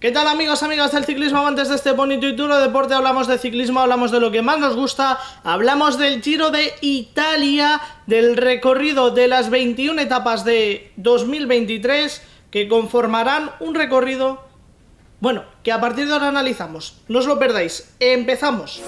¿Qué tal amigos, amigas del ciclismo? Amantes de este bonito y duro deporte, hablamos de ciclismo, hablamos de lo que más nos gusta, hablamos del Giro de Italia, del recorrido de las 21 etapas de 2023 que conformarán un recorrido, bueno, que a partir de ahora analizamos. No os lo perdáis, empezamos.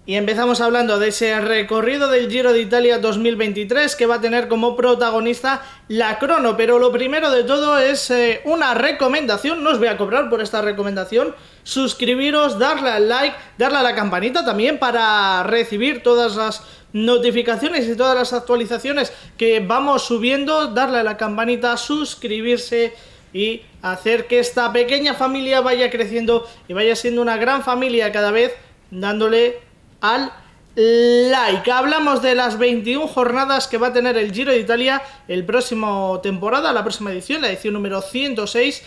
Y empezamos hablando de ese recorrido del Giro de Italia 2023 que va a tener como protagonista la crono. Pero lo primero de todo es una recomendación, no os voy a cobrar por esta recomendación. Suscribiros, darle al like, darle a la campanita también para recibir todas las notificaciones y todas las actualizaciones que vamos subiendo. Darle a la campanita, suscribirse y hacer que esta pequeña familia vaya creciendo y vaya siendo una gran familia cada vez, dándole al like. Hablamos de las 21 jornadas que va a tener el Giro de Italia el próximo temporada, la próxima edición, la edición número 106.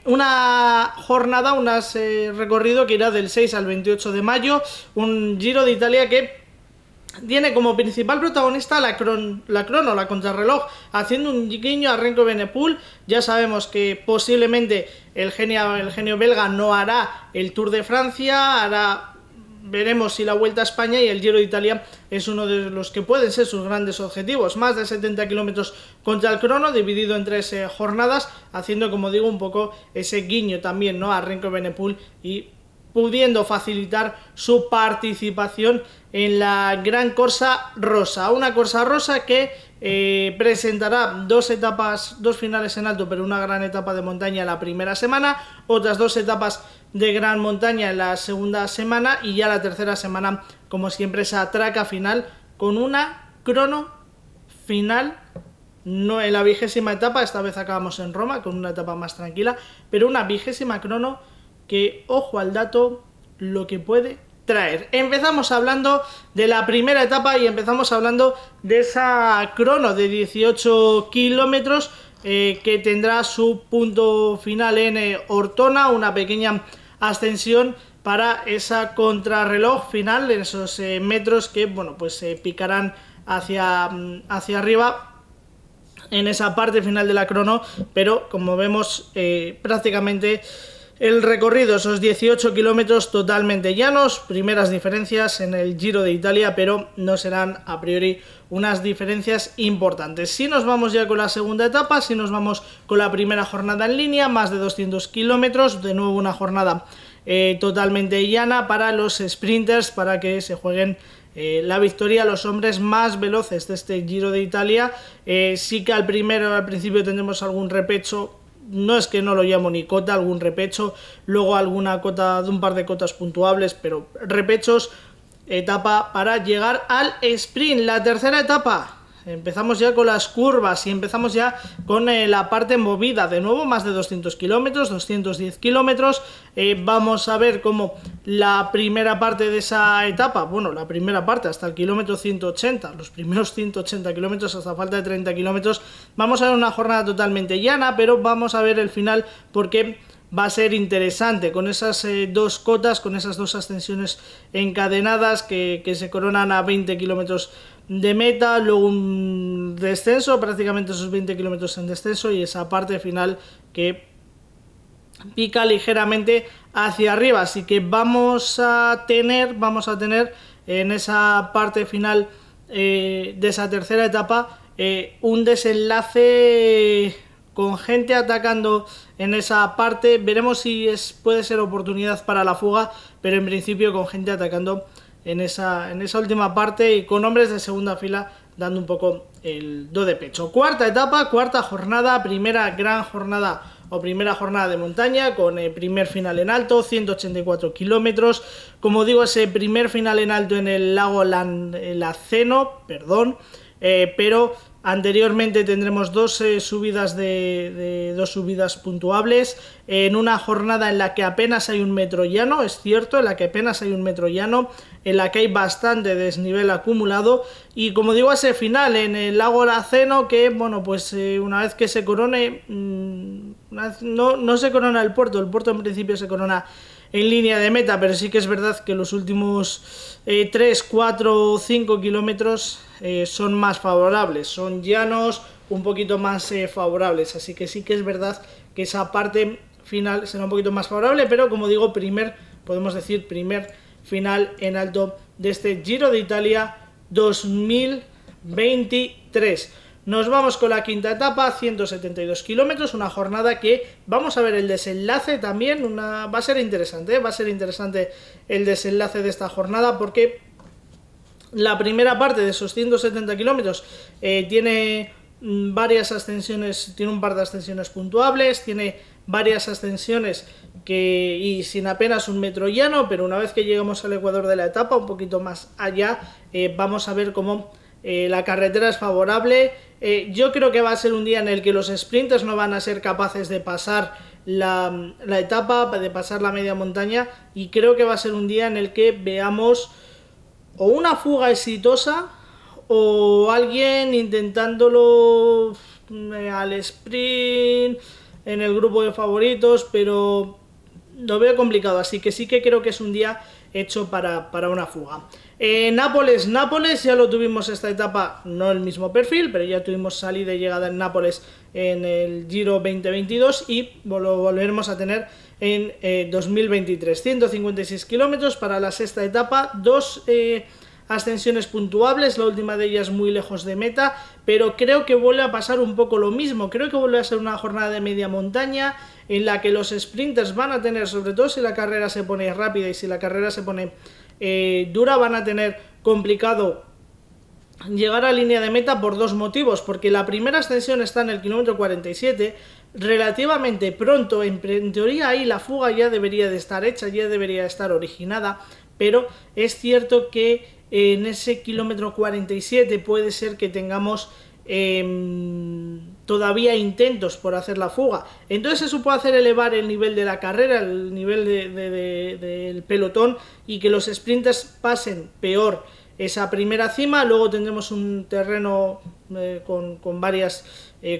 Una jornada, un recorrido que irá del 6 al 28 de mayo. Un Giro de Italia que tiene como principal protagonista la contrarreloj, haciendo un guiño a Remco Evenepoel. Ya sabemos que posiblemente el genio belga no hará el Tour de Francia, veremos si la Vuelta a España, y el Giro de Italia es uno de los que pueden ser sus grandes objetivos. Más de 70 kilómetros contra el crono, dividido en 3 jornadas, haciendo, como digo, un poco ese guiño también, ¿no?, a Remco Evenepoel y pudiendo facilitar su participación en la Gran Corsa Rosa. Una Corsa Rosa que presentará dos finales en alto, pero una gran etapa de montaña la primera semana, otras 2 etapas de gran montaña en la segunda semana, y ya la tercera semana, como siempre, esa traca final con una crono final. No en la 20ª etapa, esta vez acabamos en Roma con una etapa más tranquila, pero una 20ª crono que, ojo al dato, lo que puede traer. Empezamos hablando de la primera etapa y empezamos hablando de esa crono de 18 kilómetros que tendrá su punto final en Ortona, una pequeña ascensión para esa contrarreloj final, en esos metros que, bueno, pues picarán hacia arriba en esa parte final de la crono, pero como vemos prácticamente el recorrido, esos 18 kilómetros totalmente llanos. Primeras diferencias en el Giro de Italia, pero no serán a priori unas diferencias importantes. Si nos vamos ya con la segunda etapa, si nos vamos con la primera jornada en línea, más de 200 kilómetros, de nuevo una jornada totalmente llana para los sprinters, para que se jueguen la victoria los hombres más veloces de este Giro de Italia. Sí que al principio tendremos algún repecho. No es que no lo llamo ni cota, algún repecho, luego alguna cota, de un par de cotas puntuables, pero repechos, etapa para llegar al sprint. La tercera etapa, empezamos ya con las curvas y empezamos ya con la parte movida. De nuevo, más de 200 kilómetros, 210 kilómetros. Vamos a ver cómo la primera parte de esa etapa, bueno, la primera parte hasta el kilómetro 180, los primeros 180 kilómetros hasta falta de 30 kilómetros, vamos a ver una jornada totalmente llana, pero vamos a ver el final porque va a ser interesante con esas 2 cotas, con esas 2 ascensiones encadenadas que se coronan a 20 kilómetros de meta, luego un descenso, prácticamente esos 20 kilómetros en descenso, y esa parte final que pica ligeramente hacia arriba. Así que vamos a tener en esa parte final de esa tercera etapa un desenlace con gente atacando en esa parte. Veremos si puede ser oportunidad para la fuga, pero en principio con gente atacando en esa última parte y con hombres de segunda fila dando un poco el do de pecho. Cuarta etapa, cuarta jornada, primera gran jornada o primera jornada de montaña, con el primer final en alto, 184 kilómetros. Como digo, ese primer final en alto en el lago Laceno, pero anteriormente tendremos 2 subidas dos subidas puntuables, en una jornada en la que apenas hay un metro llano, es cierto, en la que apenas hay un metro llano, en la que hay bastante desnivel acumulado, y como digo, ese final en el lago Laceno que, bueno, pues una vez que se corone, no se corona el puerto en principio se corona en línea de meta, pero sí que es verdad que los últimos 3, 4 o 5 kilómetros son más favorables, son llanos, un poquito más favorables, así que sí que es verdad que esa parte final será un poquito más favorable, pero como digo, podemos decir primer final en alto de este Giro de Italia 2023. Nos vamos con la quinta etapa, 172 kilómetros, una jornada que vamos a ver el desenlace también, va a ser interesante, va a ser interesante el desenlace de esta jornada porque la primera parte de esos 170 kilómetros tiene varias ascensiones, tiene un par de ascensiones puntuables, tiene varias ascensiones y sin apenas un metro llano, pero una vez que lleguemos al ecuador de la etapa, un poquito más allá, vamos a ver cómo la carretera es favorable. Yo creo que va a ser un día en el que los sprinters no van a ser capaces de pasar la etapa, de pasar la media montaña, y creo que va a ser un día en el que veamos o una fuga exitosa o alguien intentándolo al sprint en el grupo de favoritos, pero lo veo complicado, así que sí que creo que es un día hecho para una fuga. Nápoles, ya lo tuvimos esta etapa, no el mismo perfil, pero ya tuvimos salida y llegada en Nápoles en el Giro 2022 y lo volveremos a tener en 2023. 156 kilómetros para la sexta etapa, dos ascensiones puntuables, la última de ellas muy lejos de meta, pero creo que vuelve a pasar un poco lo mismo. Creo que vuelve a ser una jornada de media montaña en la que los sprinters van a tener, sobre todo si la carrera se pone rápida y si la carrera se pone dura, van a tener complicado llegar a línea de meta por dos motivos, porque la primera ascensión está en el kilómetro 47, relativamente pronto, en teoría ahí la fuga ya debería de estar hecha, ya debería de estar originada, pero es cierto que en ese kilómetro 47 puede ser que tengamos todavía intentos por hacer la fuga, entonces eso puede hacer elevar el nivel de la carrera, el nivel del pelotón, y que los sprinters pasen peor esa primera cima. Luego tendremos un terreno con varias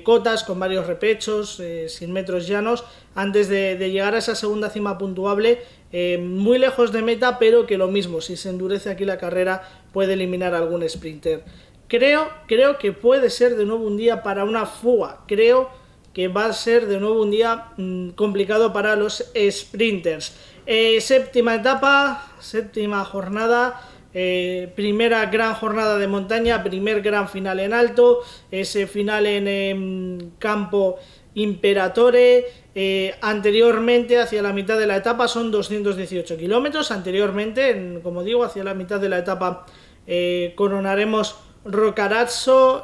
cotas, con varios repechos, 100 metros llanos, antes de llegar a esa segunda cima puntuable, muy lejos de meta, pero que lo mismo, si se endurece aquí la carrera, puede eliminar a algún sprinter. Creo que puede ser de nuevo un día para una fuga, creo que va a ser de nuevo un día complicado para los sprinters. Séptima etapa, séptima jornada, primera gran jornada de montaña, primer gran final en alto, ese final en Campo Imperatore. Anteriormente, hacia la mitad de la etapa, son 218 kilómetros. Anteriormente, como digo, hacia la mitad de la etapa coronaremos Rocarazzo,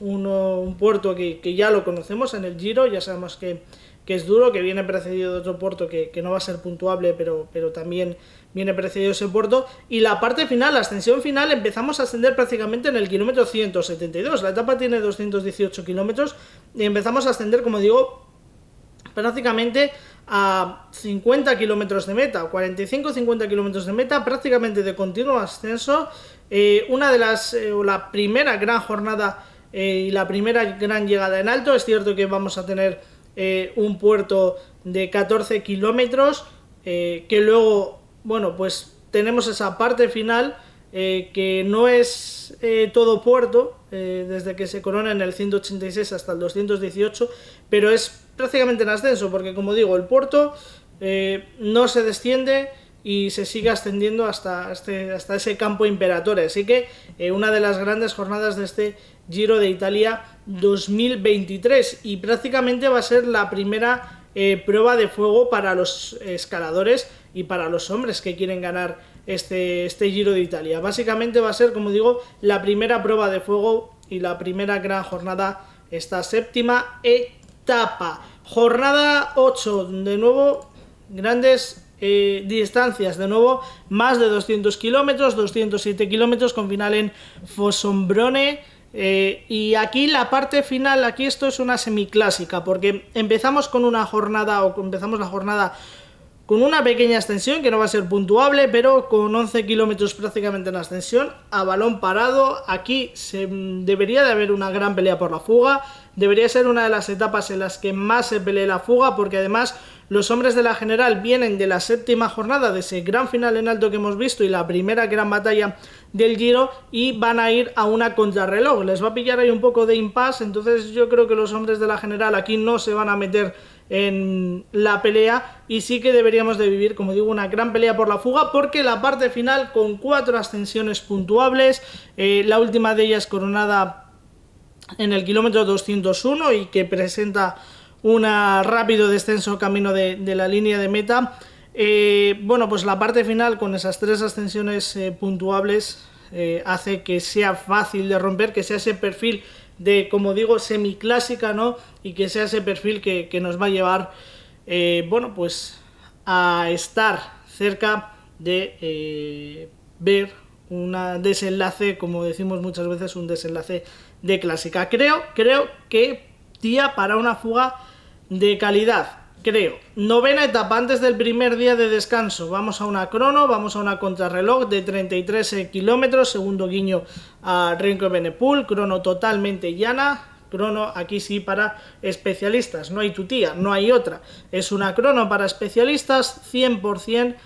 un puerto que ya lo conocemos en el Giro, ya sabemos que es duro, que viene precedido de otro puerto que no va a ser puntuable, pero también viene precedido ese puerto. Y la parte final, la ascensión final, empezamos a ascender prácticamente en el kilómetro 172. La etapa tiene 218 kilómetros y empezamos a ascender, como digo, prácticamente a 50 kilómetros de meta, 45-50 kilómetros de meta, prácticamente de continuo ascenso. Una de la primera gran jornada y la primera gran llegada en alto. Es cierto que vamos a tener un puerto de 14 kilómetros, que luego, bueno, pues tenemos esa parte final que no es todo puerto, desde que se corona en el 186 hasta el 218, pero es prácticamente en ascenso, porque como digo, el puerto no se desciende y se sigue ascendiendo hasta ese Campo Imperatore. Así que una de las grandes jornadas de este Giro de Italia 2023, y prácticamente va a ser la primera prueba de fuego para los escaladores y para los hombres que quieren ganar este Giro de Italia. Básicamente va a ser, como digo, la primera prueba de fuego y la primera gran jornada, esta séptima etapa. Jornada 8, de nuevo grandes distancias, de nuevo más de 200 kilómetros, 207 kilómetros con final en Fossombrone. Y aquí la parte final, aquí esto es una semiclásica, porque empezamos la jornada con una pequeña ascensión que no va a ser puntuable, pero con 11 kilómetros prácticamente en ascensión, a balón parado. Aquí debería de haber una gran pelea por la fuga, debería ser una de las etapas en las que más se pelee la fuga, porque además Los hombres de la general vienen de la séptima jornada, de ese gran final en alto que hemos visto y la primera gran batalla del Giro, y van a ir a una contrarreloj. Les va a pillar ahí un poco de impasse, entonces yo creo que los hombres de la general aquí no se van a meter en la pelea y sí que deberíamos de vivir, como digo, una gran pelea por la fuga, porque la parte final con 4 ascensiones puntuables, la última de ellas coronada en el kilómetro 201 y que presenta un rápido descenso camino de la línea de meta. Bueno, pues la parte final con esas 3 ascensiones puntuables hace que sea fácil de romper, que sea ese perfil de, como digo, semiclásica, ¿no? Y que sea ese perfil que nos va a llevar, bueno, pues a estar cerca de ver un desenlace, como decimos muchas veces, un desenlace de clásica. Creo que día para una fuga de calidad. Creo, 9ª etapa antes del primer día de descanso. Vamos a una crono, vamos a una contrarreloj de 33 kilómetros, segundo guiño a Renko Evenepoel, crono totalmente llana, crono aquí sí para especialistas, no hay tutía, no hay otra, es una crono para especialistas 100%,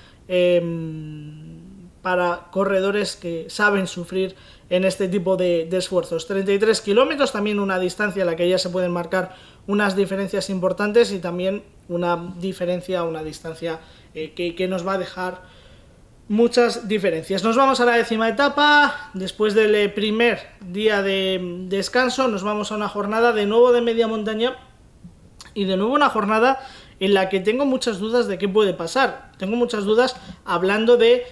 para corredores que saben sufrir en este tipo de esfuerzos. 33 kilómetros, también una distancia en la que ya se pueden marcar unas diferencias importantes y también una distancia que nos va a dejar muchas diferencias. Nos vamos a la 10ª etapa, después del primer día de descanso nos vamos a una jornada de nuevo de media montaña y de nuevo una jornada en la que tengo muchas dudas de qué puede pasar. Tengo muchas dudas hablando de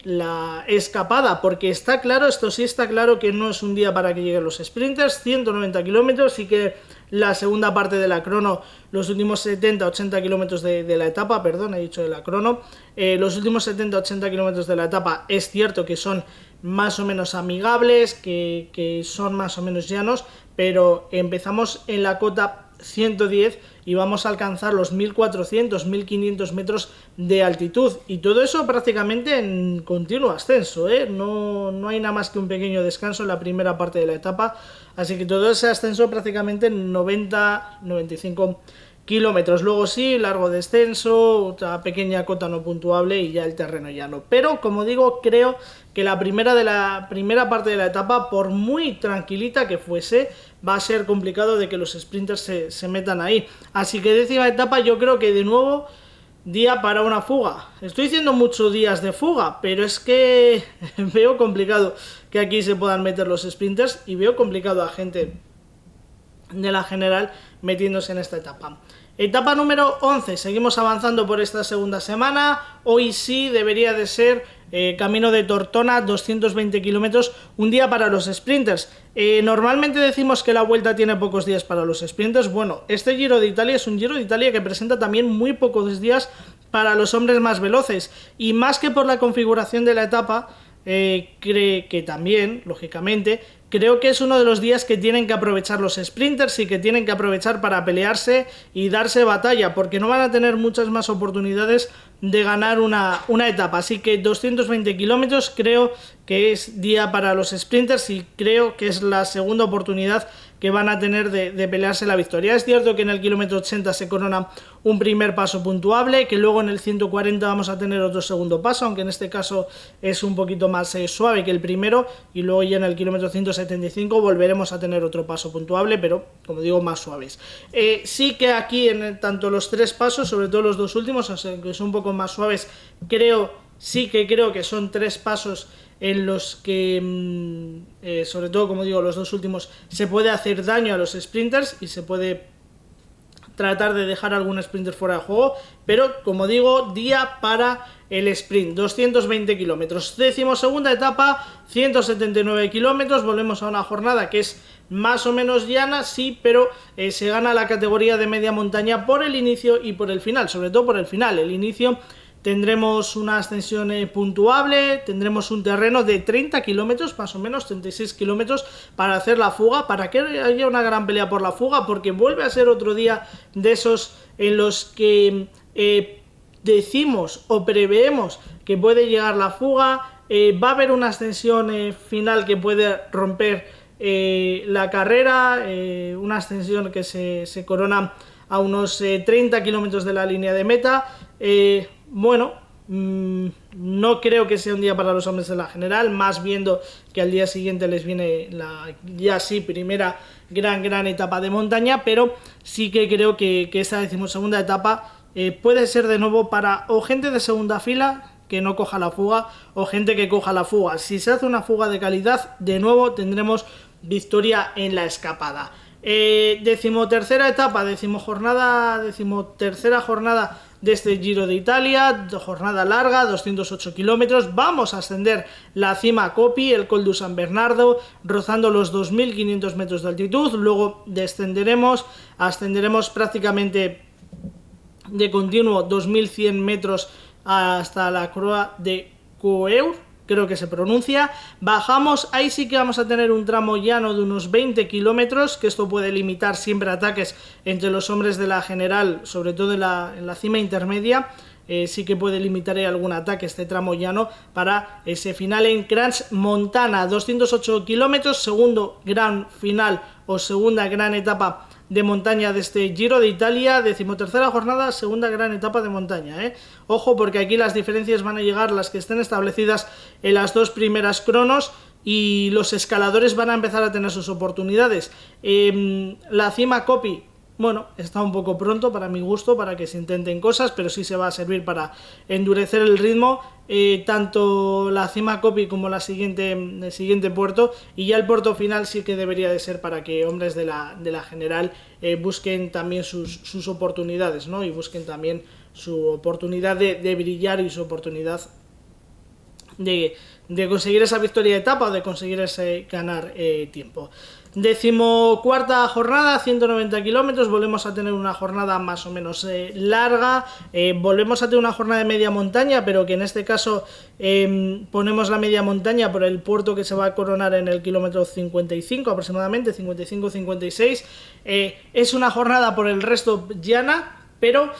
la escapada, porque está claro, esto sí está claro, que no es un día para que lleguen los sprinters. 190 kilómetros y que la segunda parte de la crono, los últimos 70-80 kilómetros de la etapa, perdón, he dicho de la crono, los últimos 70-80 kilómetros de la etapa es cierto que son más o menos amigables, que son más o menos llanos, pero empezamos en la cota 110 y vamos a alcanzar los 1400-1500 metros de altitud, y todo eso prácticamente en continuo ascenso, no hay nada más que un pequeño descanso en la primera parte de la etapa, así que todo ese ascenso prácticamente en 90-95 kilómetros. Luego sí, largo descenso, otra pequeña cota no puntuable y ya el terreno llano. Pero como digo, creo que la primera parte de la etapa, por muy tranquilita que fuese, va a ser complicado de que los sprinters se metan ahí. Así que 10ª etapa, yo creo que de nuevo día para una fuga. Estoy diciendo muchos días de fuga, pero es que veo complicado que aquí se puedan meter los sprinters y veo complicado a gente de la general metiéndose en esta etapa. Etapa número 11, seguimos avanzando por esta segunda semana. Hoy sí debería de ser camino de Tortona, 220 kilómetros, un día para los sprinters. Normalmente decimos que la vuelta tiene pocos días para los sprinters. Bueno, este Giro de Italia es un Giro de Italia que presenta también muy pocos días para los hombres más veloces, y más que por la configuración de la etapa, cree que también, lógicamente, creo que es uno de los días que tienen que aprovechar los sprinters y que tienen que aprovechar para pelearse y darse batalla, porque no van a tener muchas más oportunidades de ganar una etapa. Así que 220 kilómetros creo que es día para los sprinters y creo que es la segunda oportunidad que van a tener de pelearse la victoria. Es cierto que en el kilómetro 80 se corona un primer paso puntuable, que luego en el 140 vamos a tener otro segundo paso, aunque en este caso es un poquito más suave que el primero, y luego ya en el kilómetro 175 volveremos a tener otro paso puntuable, pero como digo, más suaves. Sí que aquí en tanto los 3 pasos, sobre todo los 2 últimos, que son un poco más suaves, creo que son 3 pasos en los que, sobre todo, como digo, los 2 últimos, se puede hacer daño a los sprinters y se puede tratar de dejar algún sprinter fuera de juego, pero como digo, día para el sprint, 220 kilómetros. 12ª etapa, 179 kilómetros, volvemos a una jornada que es más o menos llana, sí, pero se gana la categoría de media montaña por el inicio y por el final, sobre todo por el final. El inicio tendremos una ascensión puntuable, tendremos un terreno de 30 kilómetros, más o menos 36 kilómetros para hacer la fuga, para que haya una gran pelea por la fuga, porque vuelve a ser otro día de esos en los que decimos o preveemos que puede llegar la fuga, va a haber una ascensión final que puede romper la carrera, una ascensión que se corona a unos 30 kilómetros de la línea de meta. No creo que sea un día para los hombres de la general, más viendo que al día siguiente les viene la ya sí primera gran etapa de montaña, pero sí que creo que esta 12ª etapa puede ser de nuevo para o gente de segunda fila que no coja la fuga o gente que coja la fuga. Si se hace una fuga de calidad, de nuevo tendremos victoria en la escapada. 13ª etapa, 13ª jornada de este Giro de Italia, jornada larga, 208 kilómetros. Vamos a ascender la cima Coppi, el Col du San Bernardo, rozando los 2.500 metros de altitud. Luego ascenderemos prácticamente de continuo 2.100 metros hasta la Croix de Coeur, creo que se pronuncia. Bajamos, ahí sí que vamos a tener un tramo llano de unos 20 kilómetros, que esto puede limitar siempre ataques entre los hombres de la general, sobre todo en la cima intermedia. Sí que puede limitar algún ataque este tramo llano para ese final en Crans Montana, 208 kilómetros, segundo gran final o segunda gran etapa de montaña de este Giro de Italia, 13ª jornada, segunda gran etapa de montaña, Ojo, porque aquí las diferencias van a llegar, las que estén establecidas en las dos primeras cronos, y los escaladores van a empezar a tener sus oportunidades. La cima Coppi, bueno, está un poco pronto para mi gusto, para que se intenten cosas, pero sí se va a servir para endurecer el ritmo, tanto la cima Coppi como el siguiente puerto, y ya el puerto final sí que debería de ser para que hombres de la general busquen también sus oportunidades, ¿no? Y busquen también su oportunidad de brillar y su oportunidad de conseguir esa victoria de etapa o de conseguir ese ganar tiempo. 14ª jornada, 190 kilómetros, volvemos a tener una jornada más o menos larga, volvemos a tener una jornada de media montaña, pero que en este caso ponemos la media montaña por el puerto que se va a coronar en el kilómetro 55 aproximadamente, 55-56, es una jornada por el resto llana, pero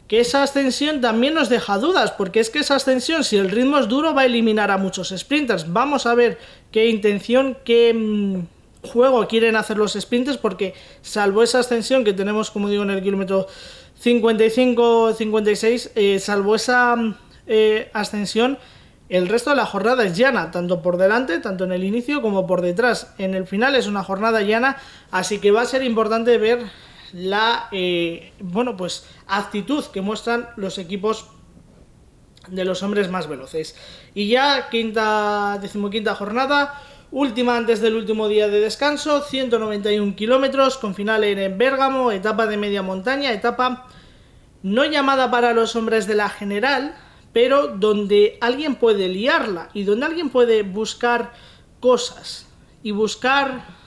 que esa ascensión también nos deja dudas, porque es que esa ascensión, si el ritmo es duro, va a eliminar a muchos sprinters. Vamos a ver qué intención, qué juego quieren hacer los sprinters, porque salvo esa ascensión que tenemos, como digo, en el kilómetro 55-56, salvo esa ascensión, el resto de la jornada es llana, tanto por delante, tanto en el inicio como por detrás. En el final es una jornada llana, así que va a ser importante ver la actitud que muestran los equipos de los hombres más veloces. Y ya 15ª jornada, última antes del último día de descanso, 191 kilómetros con final en Bérgamo, etapa de media montaña, etapa no llamada para los hombres de la general, pero donde alguien puede liarla y donde alguien puede buscar cosas y buscar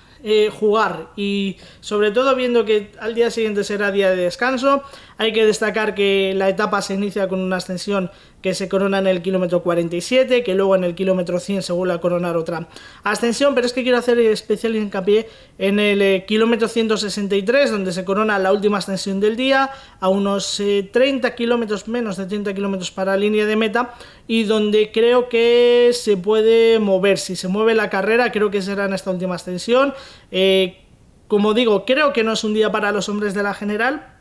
jugar, y sobre todo viendo que al día siguiente será día de descanso. Hay que destacar que la etapa se inicia con una ascensión que se corona en el kilómetro 47, que luego en el kilómetro 100 se vuelve a coronar otra ascensión, pero es que quiero hacer especial hincapié en el kilómetro 163, donde se corona la última ascensión del día, a unos 30 kilómetros, menos de 30 kilómetros para la línea de meta, y donde creo que se puede mover. Si se mueve la carrera, creo que será en esta última ascensión. Como digo, creo que no es un día para los hombres de la general,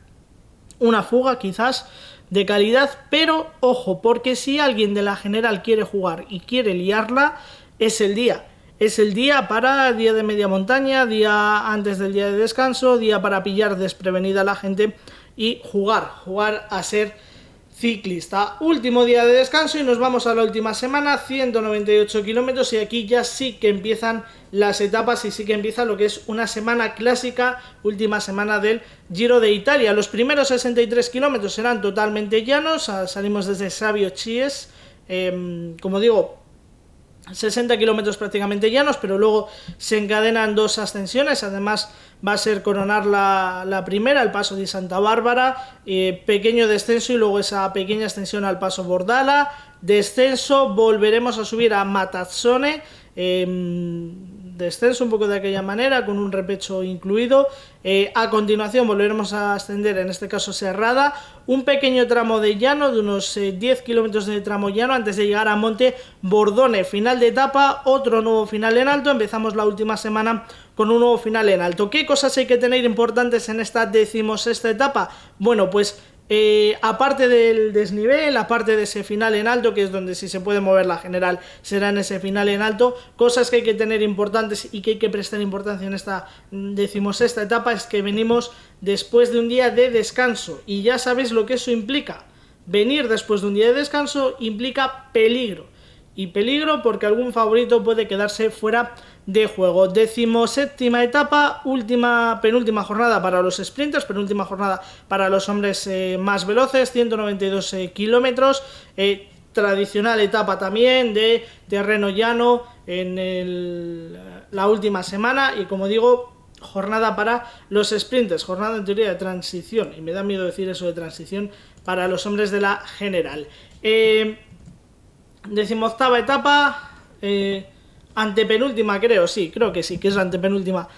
una fuga quizás de calidad, pero ojo, porque si alguien de la general quiere jugar y quiere liarla, es el día para día de media montaña, día antes del día de descanso, día para pillar desprevenida a la gente y jugar a ser ciclista. Último día de descanso y nos vamos a la última semana, 198 kilómetros, y aquí ya sí que empiezan las etapas y sí que empieza lo que es una semana clásica, última semana del Giro de Italia. Los primeros 63 kilómetros serán totalmente llanos, salimos desde Savio Chies, como digo, 60 kilómetros prácticamente llanos, pero luego se encadenan dos ascensiones. Además va a ser coronar la primera, el paso de Santa Bárbara, pequeño descenso y luego esa pequeña extensión al paso Bordala, descenso, volveremos a subir a Matazzone, descenso un poco de aquella manera, con un repecho incluido. A continuación volveremos a ascender, en este caso Serrada, un pequeño tramo de llano de unos 10 kilómetros de tramo llano antes de llegar a Monte Bordone. Final de etapa, otro nuevo final en alto. Empezamos la última semana con un nuevo final en alto. ¿Qué cosas hay que tener importantes en esta 16ª etapa? Bueno, pues aparte del desnivel, aparte de ese final en alto, que es donde si se puede mover la general será en ese final en alto, cosas que hay que tener importantes y que hay que prestar importancia en esta 16ª etapa es que venimos después de un día de descanso, y ya sabéis lo que eso implica. Venir después de un día de descanso implica peligro, y peligro porque algún favorito puede quedarse fuera de juego. 17ª etapa, penúltima jornada para los sprinters, penúltima jornada para los hombres más veloces, 192 kilómetros, tradicional etapa también de terreno llano en la última semana, y como digo, jornada para los sprinters, jornada en teoría de transición, y me da miedo decir eso de transición, para los hombres de la general. 18ª etapa, antepenúltima creo que sí, que es la antepenúltima.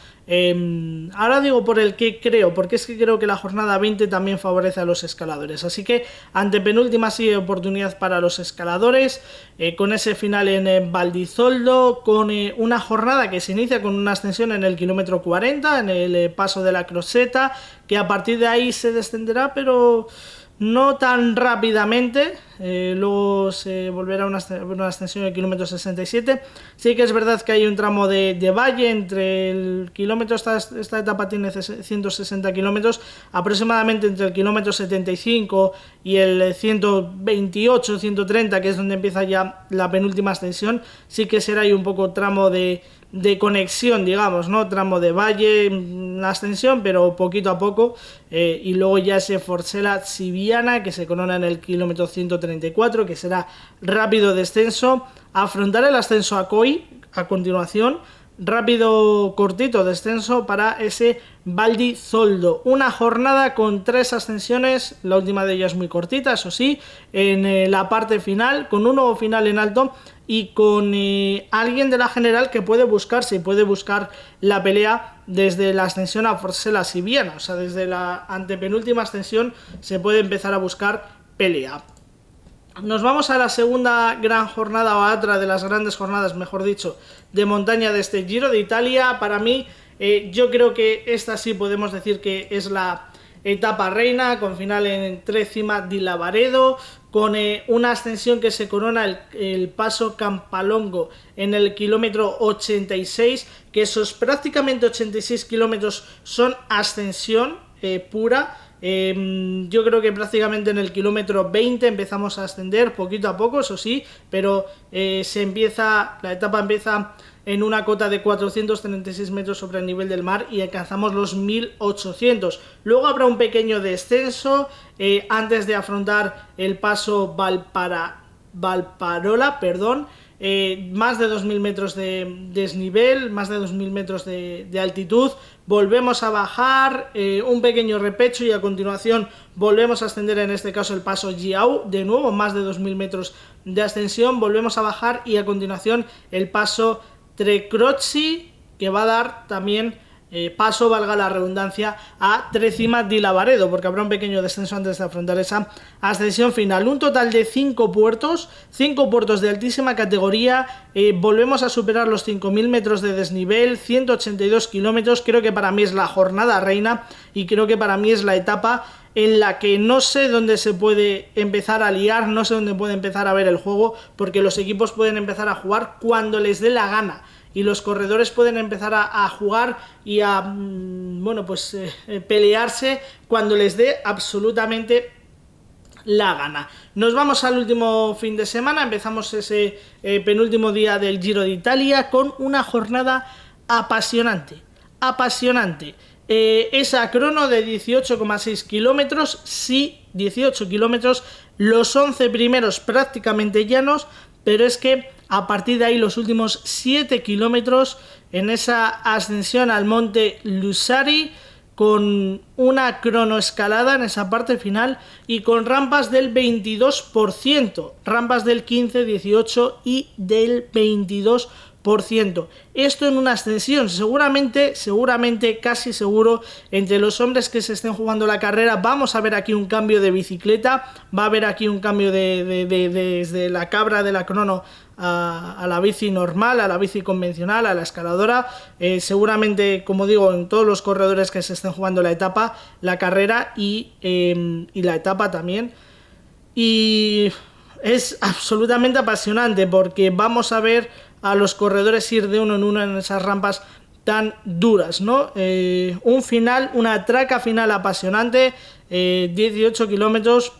Ahora digo por el que creo, porque es que creo que la jornada 20 también favorece a los escaladores, así que antepenúltima sí, oportunidad para los escaladores, con ese final en Valdizoldo, con una jornada que se inicia con una ascensión en el kilómetro 40, en el paso de la Croseta, que a partir de ahí se descenderá, pero no tan rápidamente, luego se volverá una ascensión del kilómetro 67. Sí que es verdad que hay un tramo de valle entre el kilómetro, esta etapa tiene 160 kilómetros, aproximadamente entre el kilómetro 75 y el 128, 130, que es donde empieza ya la penúltima ascensión. Sí que será ahí un poco tramo de conexión, digamos, ¿no? Tramo de valle, la ascensión, pero poquito a poco, y luego ya ese Forcella Siviana, que se corona en el kilómetro 134, que será rápido descenso. Afrontar el ascenso a Coi a continuación, rápido cortito descenso para ese Valdizoldo. Una jornada con 3 ascensiones, la última de ellas muy cortita, eso sí, en la parte final, con un nuevo final en alto y con alguien de la general que puede buscar la pelea desde la ascensión a Forcella Siviana, o sea, desde la antepenúltima ascensión se puede empezar a buscar pelea. Nos vamos a la segunda gran jornada, o a otra de las grandes jornadas, mejor dicho, de montaña de este Giro de Italia. Para mí, yo creo que esta sí podemos decir que es la etapa reina, con final en Trecima di Lavaredo, con una ascensión que se corona el paso Campalongo en el kilómetro 86, que esos prácticamente 86 kilómetros son ascensión pura. Yo creo que prácticamente en el kilómetro 20 empezamos a ascender poquito a poco, eso sí, pero la etapa empieza en una cota de 436 metros sobre el nivel del mar y alcanzamos los 1800. Luego habrá un pequeño descenso antes de afrontar el paso Valparola, más de 2000 metros de desnivel, más de 2000 metros de altitud. Volvemos a bajar, un pequeño repecho, y a continuación volvemos a ascender, en este caso el paso Giau, de nuevo más de 2000 metros de ascensión, volvemos a bajar, y a continuación el paso Trecroci, que va a dar también paso, valga la redundancia, a Trecima di Lavaredo, porque habrá un pequeño descenso antes de afrontar esa ascensión final. Un total de 5 puertos de altísima categoría. Volvemos a superar los 5000 metros de desnivel, 182 kilómetros. Creo que para mí es la jornada reina, y creo que para mí es la etapa en la que no sé dónde se puede empezar a liar, no sé dónde puede empezar a ver el juego, porque los equipos pueden empezar a jugar cuando les dé la gana, y los corredores pueden empezar a jugar y a pelearse cuando les dé absolutamente la gana. Nos vamos al último fin de semana, empezamos ese penúltimo día del Giro de Italia con una jornada apasionante. Esa crono de 18,6 kilómetros, sí, 18 kilómetros, los 11 primeros prácticamente llanos, pero es que a partir de ahí los últimos 7 kilómetros en esa ascensión al monte Lusari, con una cronoescalada en esa parte final y con rampas del 22%, rampas del 15, 18 y del 22%. Esto en una ascensión, seguramente, casi seguro, entre los hombres que se estén jugando la carrera, vamos a ver aquí un cambio de bicicleta, va a haber aquí un cambio desde la cabra de la crono a la bici normal, a la bici convencional, a la escaladora. Seguramente, como digo, en todos los corredores que se estén jugando la etapa, la carrera y la etapa también. Y es absolutamente apasionante porque vamos a ver a los corredores ir de uno en uno en esas rampas tan duras, ¿no? Un final, una traca final apasionante, 18 kilómetros,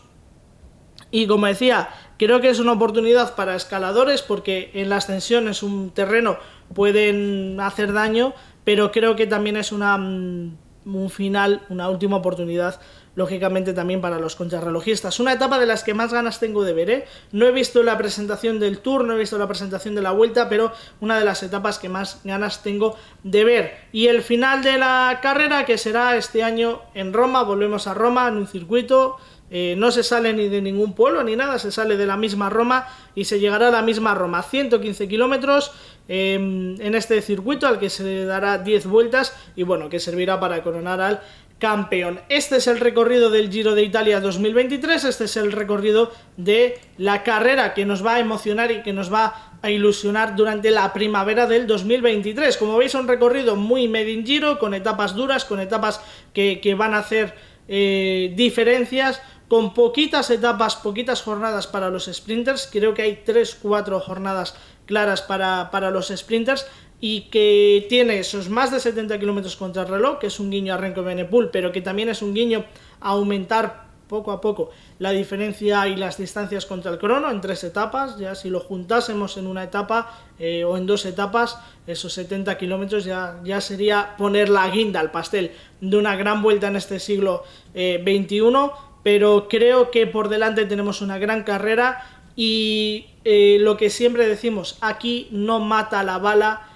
y como decía, creo que es una oportunidad para escaladores porque en la ascensión es un terreno, pueden hacer daño, pero creo que también es un final, una última oportunidad, lógicamente también para los contrarrelojistas. Una etapa de las que más ganas tengo de ver, ¿eh? No he visto la presentación del Tour, no he visto la presentación de la Vuelta, pero una de las etapas que más ganas tengo de ver. Y el final de la carrera, que será este año en Roma, volvemos a Roma, en un circuito. No se sale ni de ningún pueblo ni nada, se sale de la misma Roma y se llegará a la misma Roma, 115 kilómetros en este circuito al que se dará 10 vueltas y bueno, que servirá para coronar al campeón. Este es el recorrido del Giro de Italia 2023, este es el recorrido de la carrera que nos va a emocionar y que nos va a ilusionar durante la primavera del 2023. Como veis, un recorrido muy made in Giro, con etapas duras, con etapas que van a hacer diferencias, con poquitas etapas, poquitas jornadas para los sprinters. Creo que hay 3-4 jornadas claras para los sprinters, y que tiene esos más de 70 kilómetros contra el reloj, que es un guiño a Renko Evenepoel, pero que también es un guiño a aumentar poco a poco la diferencia y las distancias contra el crono en 3 etapas. Ya si lo juntásemos en una etapa o en 2 etapas, esos 70 kilómetros ya sería poner la guinda al pastel de una gran vuelta en este siglo XXI, pero creo que por delante tenemos una gran carrera y lo que siempre decimos, aquí no mata la bala,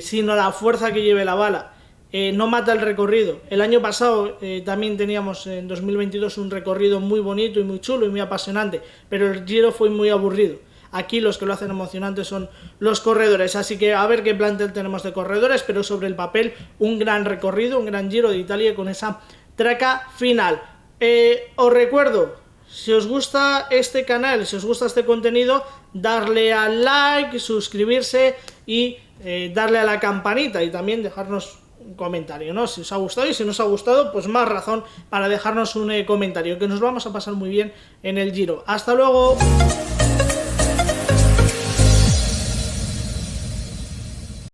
sino la fuerza que lleve la bala. No mata el recorrido. El año pasado también teníamos en 2022 un recorrido muy bonito y muy chulo y muy apasionante, pero el Giro fue muy aburrido. Aquí los que lo hacen emocionante son los corredores, así que a ver qué plantel tenemos de corredores, pero sobre el papel un gran recorrido, un gran Giro de Italia con esa traca final. Os recuerdo, si os gusta este canal, si os gusta este contenido, darle al like, suscribirse y darle a la campanita y también dejarnos un comentario, ¿no? Si os ha gustado, y si no os ha gustado, pues más razón para dejarnos un comentario, que nos vamos a pasar muy bien en el Giro. ¡Hasta luego!